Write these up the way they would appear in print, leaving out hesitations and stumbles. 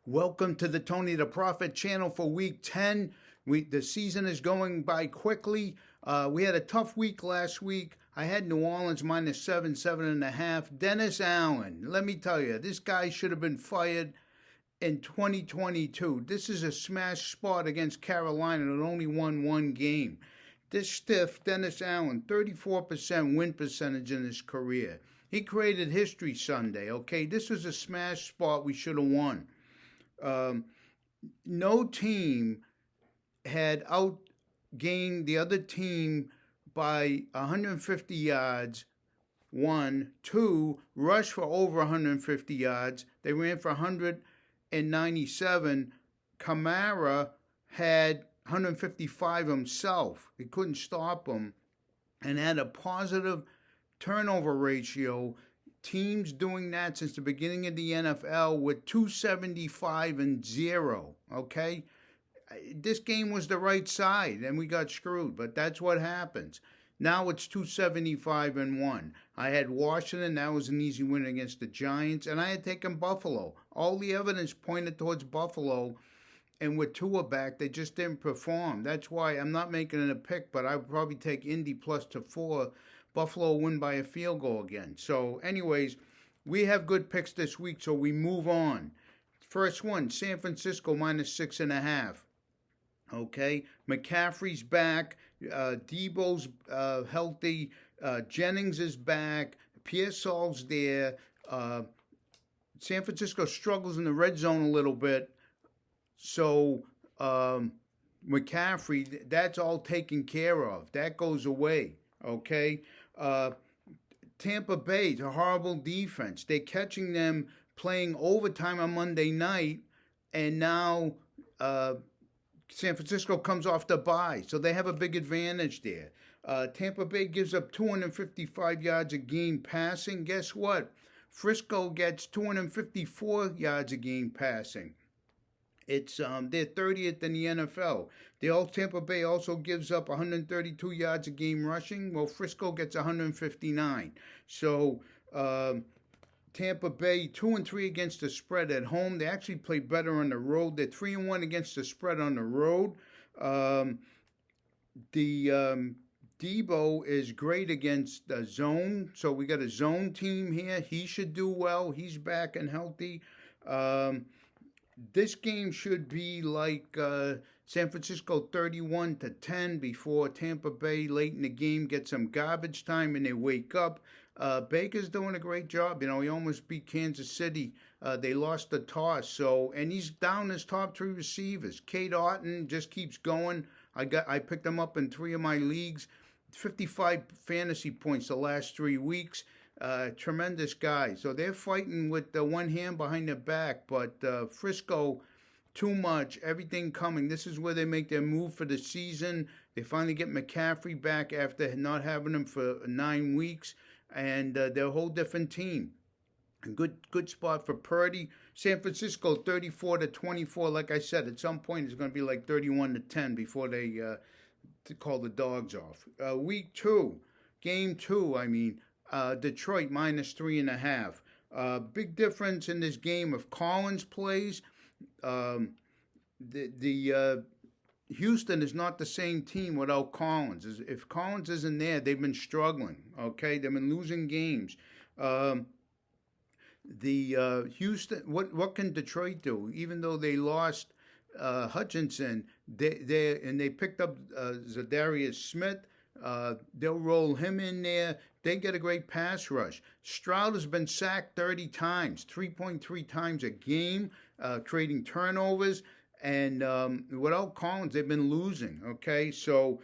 Welcome to the Tony the Prophet channel for week 10. The season is going by quickly. We had a tough week last week. I had New Orleans -7, 7.5. Dennis Allen, let me tell you, this guy should have been fired in 2022. This is a smash spot against Carolina that only won one game. This stiff, Dennis Allen, 34% win percentage in his career. He created history Sunday, okay? This was a smash spot we should have won. No team had outgained the other team by 150 yards. One, two, rushed for over 150 yards. They ran for 197. Kamara had 155 himself. They couldn't stop him and had a positive turnover ratio. Teams doing that since the beginning of the NFL with 275-0, okay? This game was the right side, and we got screwed, but that's what happens. Now it's 275-1. I had Washington. That was an easy win against the Giants, and I had taken Buffalo. All the evidence pointed towards Buffalo, and with Tua back, they just didn't perform. That's why I'm not making it a pick, but I would probably take Indy plus to 4. Buffalo win by a field goal again. So, anyways, we have good picks this week, so we move on. First one, San Francisco -6.5. Okay, McCaffrey's back. Debo's healthy. Jennings is back. Pearsall's there. San Francisco struggles in the red zone a little bit. So, McCaffrey, that's all taken care of. That goes away. Okay, Tampa Bay, a horrible defense. They're catching them playing overtime on Monday night, and now San Francisco comes off the bye, so they have a big advantage there. Tampa Bay gives up 255 yards a game passing. Guess what? Frisco gets 254 yards a game passing. It's they're 30th in the NFL. Tampa Bay also gives up 132 yards a game rushing. Well, Frisco gets 159. So Tampa Bay 2-3 against the spread at home. They actually play better on the road. They're 3-1 against the spread on the road. Debo is great against the zone. So we got a zone team here. He should do well. He's back and healthy. This game should be like San Francisco 31-10 before Tampa Bay late in the game gets some garbage time and they wake up. Baker's doing a great job. You know, he almost beat Kansas City. They lost the toss. And he's down his top 3 receivers. Kate Otten just keeps going. I picked him up in 3 of my leagues. 55 fantasy points the last 3 weeks. Tremendous guy. So they're fighting with the one hand behind their back, but Frisco, too much, everything coming. This is where they make their move for the season. They finally get McCaffrey back after not having him for 9 weeks, and they're a whole different team. A good spot for Purdy. San Francisco 34-24. Like I said, at some point it's going to be like 31-10 before they call the dogs off. Week 2, game 2, I mean. Detroit -3.5. Big difference in this game if Collins plays. Houston is not the same team without Collins. If Collins isn't there, they've been struggling. Okay, they've been losing games. Houston, what can Detroit do? Even though they lost Hutchinson, they picked up Zadarius Smith. They'll roll him in there. They get a great pass rush. Stroud has been sacked 30 times, 3.3 times a game, creating turnovers. And without Collins, they've been losing. Okay, so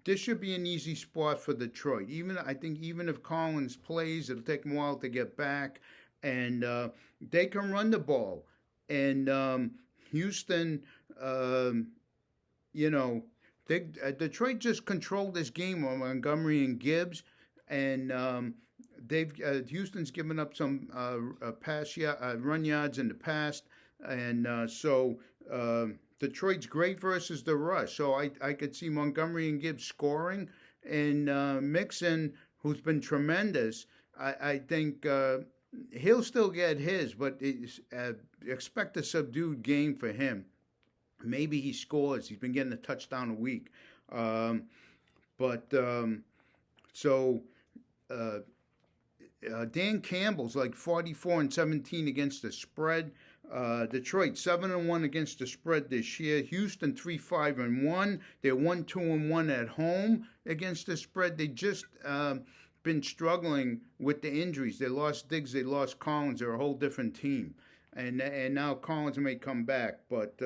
this should be an easy spot for Detroit. I think even if Collins plays, it'll take them a while to get back. And they can run the ball. And Houston, Detroit just controlled this game on Montgomery and Gibbs, and Houston's given up some run yards in the past, and so Detroit's great versus the rush. So I could see Montgomery and Gibbs scoring, and Mixon, who's been tremendous. I think he'll still get his, but expect a subdued game for him. Maybe he scores. He's been getting a touchdown a week. Um, but so uh, Dan Campbell's like 44-17 against the spread. Detroit 7-1 against the spread this year. Houston 3-5-1. They're 1-2-1 at home against the spread. They just been struggling with the injuries. They lost Diggs. They lost Collins. They're a whole different team. And now Collins may come back, but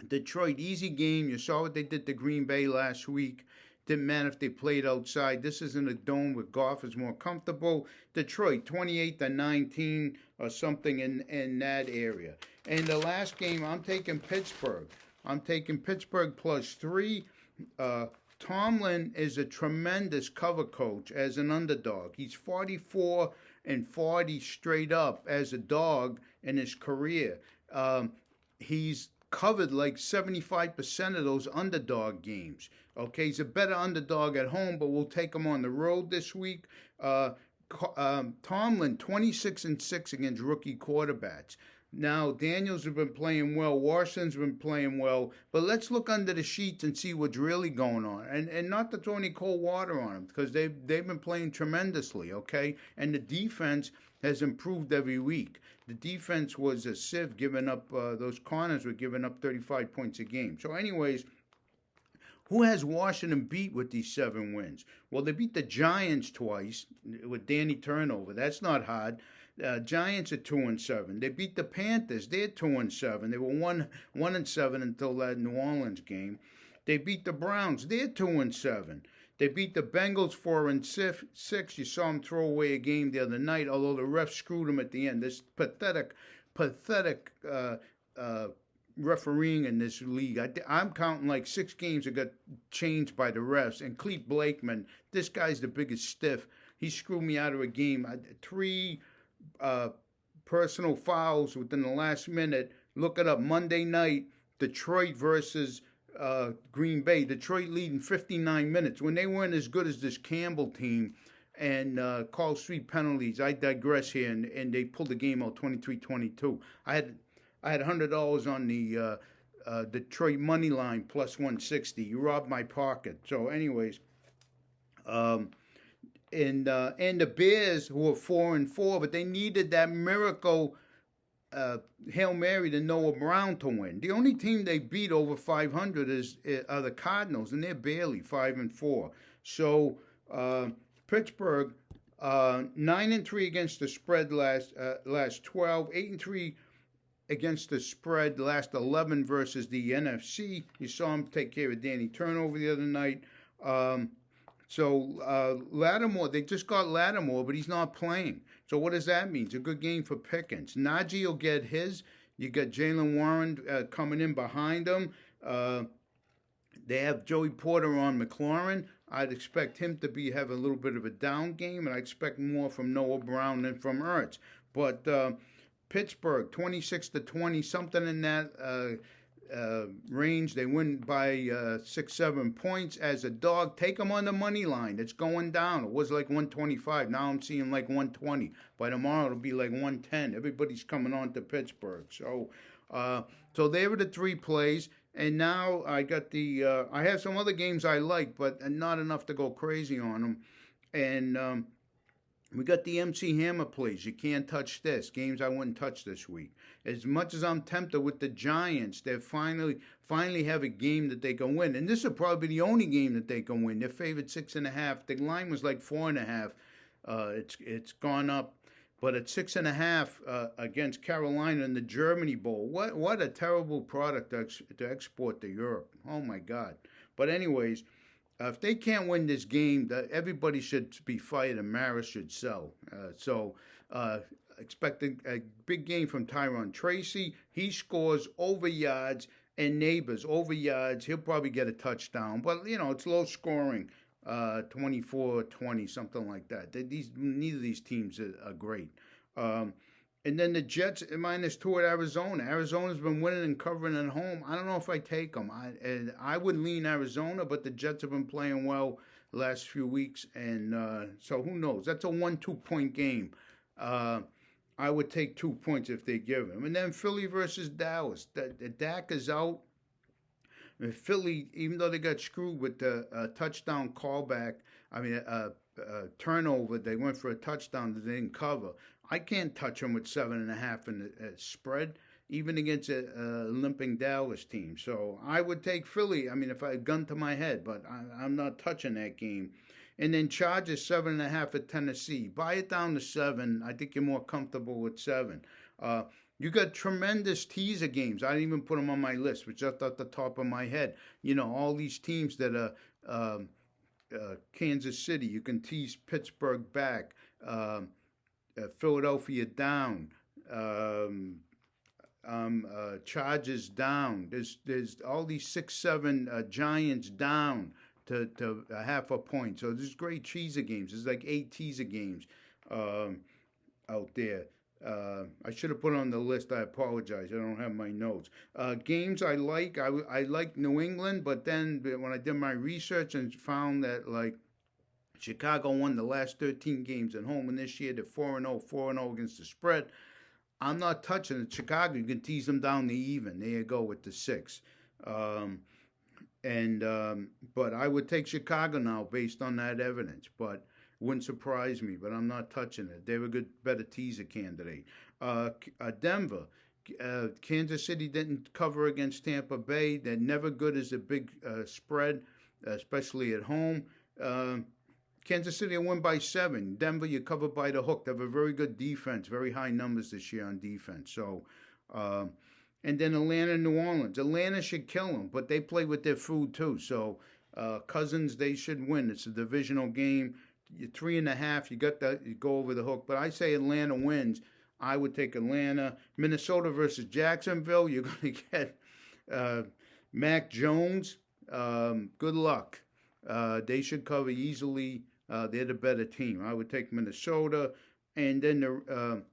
Detroit easy game. You saw what they did to Green Bay last week. Didn't matter if they played outside. This isn't a dome where Goff is more comfortable. Detroit 28-19 or something in that area. And the last game, I'm taking Pittsburgh. I'm taking Pittsburgh +3. Tomlin is a tremendous cover coach as an underdog. He's 44-40 straight up as a dog in his career. He's covered like 75% of those underdog games. Okay, he's a better underdog at home, but we'll take him on the road this week. Tomlin, 26-6 against rookie quarterbacks. Now, Daniels have been playing well. Washington's been playing well. But let's look under the sheets and see what's really going on. And not to throw any cold water on them, because they've been playing tremendously, okay? And the defense has improved every week. The defense was a sieve, giving up, those corners were giving up 35 points a game. So anyways, who has Washington beat with these 7 wins? Well, they beat the Giants twice with Danny Turnover. That's not hard. Giants are 2-7. They beat the Panthers. They're 2-7. They were 1-7 until that New Orleans game. They beat the Browns. They're 2-7. They beat the Bengals 4-6. You saw them throw away a game the other night, although the refs screwed them at the end. This pathetic refereeing in this league. I'm counting like 6 games that got changed by the refs. And Clete Blakeman, this guy's the biggest stiff. He screwed me out of a game. 3 personal fouls within the last minute. Look it up. Monday night, Detroit versus Green Bay. Detroit leading 59 minutes. When they weren't as good as this Campbell team and called 3 penalties. I digress here, and they pulled the game out 23-22. I had $100 on the Detroit money line +160. You robbed my pocket. So, anyways, and the Bears, who are 4-4, but they needed that miracle Hail Mary to Noah Brown to win. The only team they beat over 500 are the Cardinals, and they're barely 5-4. So Pittsburgh 9-3 against the spread last 12, 8-3 against the spread last 11 versus the NFC. You saw him take care of Danny Turnover the other night. So Lattimore, they just got Lattimore, but he's not playing. So what does that mean? It's a good game for Pickens. Najee will get his. You got Jaylen Warren coming in behind him. They have Joey Porter on McLaurin. I'd expect him to have a little bit of a down game, and I expect more from Noah Brown than from Ertz. But Pittsburgh, 26-20, something in that range. They win by 6-7 points as a dog. Take them on the money line. It's going down. It was like 125. Now I'm seeing like 120. By tomorrow it'll be like 110. Everybody's coming on to Pittsburgh. So there were the 3 plays. And now I got I have some other games I like, but not enough to go crazy on them. And we got the MC Hammer plays. You can't touch this. Games I wouldn't touch this week. As much as I'm tempted with the Giants, they finally have a game that they can win. And this will probably be the only game that they can win. They're favored 6.5. The line was like 4.5. It's gone up. But at 6.5 against Carolina in the Germany Bowl. What a terrible product to export to Europe. Oh, my God. But anyways, if they can't win this game, everybody should be fired and Maris should sell. Expect a big game from Tyron Tracy. He scores over yards, and Neighbors over yards. He'll probably get a touchdown. But, it's low scoring, 24-20, something like that. Neither of these teams are great. And then the Jets -2 at Arizona. Arizona's been winning and covering at home. I don't know if I take them. I would lean Arizona, but the Jets have been playing well the last few weeks, and so who knows? That's a 1-2 point game. Uh, I would take 2 points if they give him. And then Philly versus Dallas. The Dak is out. And Philly, even though they got screwed with the touchdown callback, I mean, turnover, they went for a touchdown that they didn't cover. I can't touch them with 7.5 in the spread, even against a limping Dallas team. So I would take Philly. I mean, if I had gun to my head, but I'm not touching that game. And then Chargers 7.5 at Tennessee. Buy it down to 7. I think you're more comfortable with 7. Uh, you got tremendous teaser games. I didn't even put them on my list, but just at the top of my head. You know, all these teams that are Kansas City. You can tease Pittsburgh back, Philadelphia down, Chargers down. There's all these 6-7 Giants down to a half a point. So there's great teaser games. There's like 8 teaser games out there. I should have put it on the list. I apologize. I don't have my notes. Games I like. I like New England, but then when I did my research and found that like Chicago won the last 13 games at home, and this year they're 4-0, 4-0 against the spread. I'm not touching it. Chicago, you can tease them down to even. There you go with the 6. But I would take Chicago now based on that evidence. But wouldn't surprise me, but I'm not touching it. They were a good, better teaser candidate. Denver, Kansas City didn't cover against Tampa Bay. They're never good as a big spread, especially at home. Kansas City will win by 7. Denver, you cover by the hook. They have a very good defense, very high numbers this year on defense. So, and then Atlanta, New Orleans. Atlanta should kill them, but they play with their food too. So, Cousins, they should win. It's a divisional game. You're 3.5. You got that. You go over the hook. But I say Atlanta wins. I would take Atlanta. Minnesota versus Jacksonville. You're going to get Mac Jones. Good luck. They should cover easily. They're the better team. I would take Minnesota. And then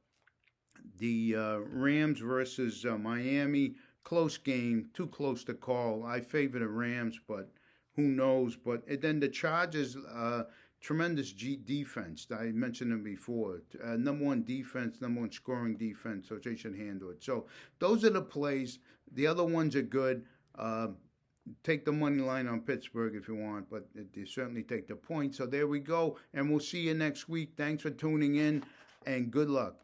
the Rams versus Miami. Close game. Too close to call. I favor the Rams, but who knows. But and then the Chargers. Tremendous defense. I mentioned them before. Number 1 defense, number 1 scoring defense, so they should handle it. So those are the plays. The other ones are good. Take the money line on Pittsburgh if you want, but you certainly take the point. So there we go, and we'll see you next week. Thanks for tuning in, and good luck.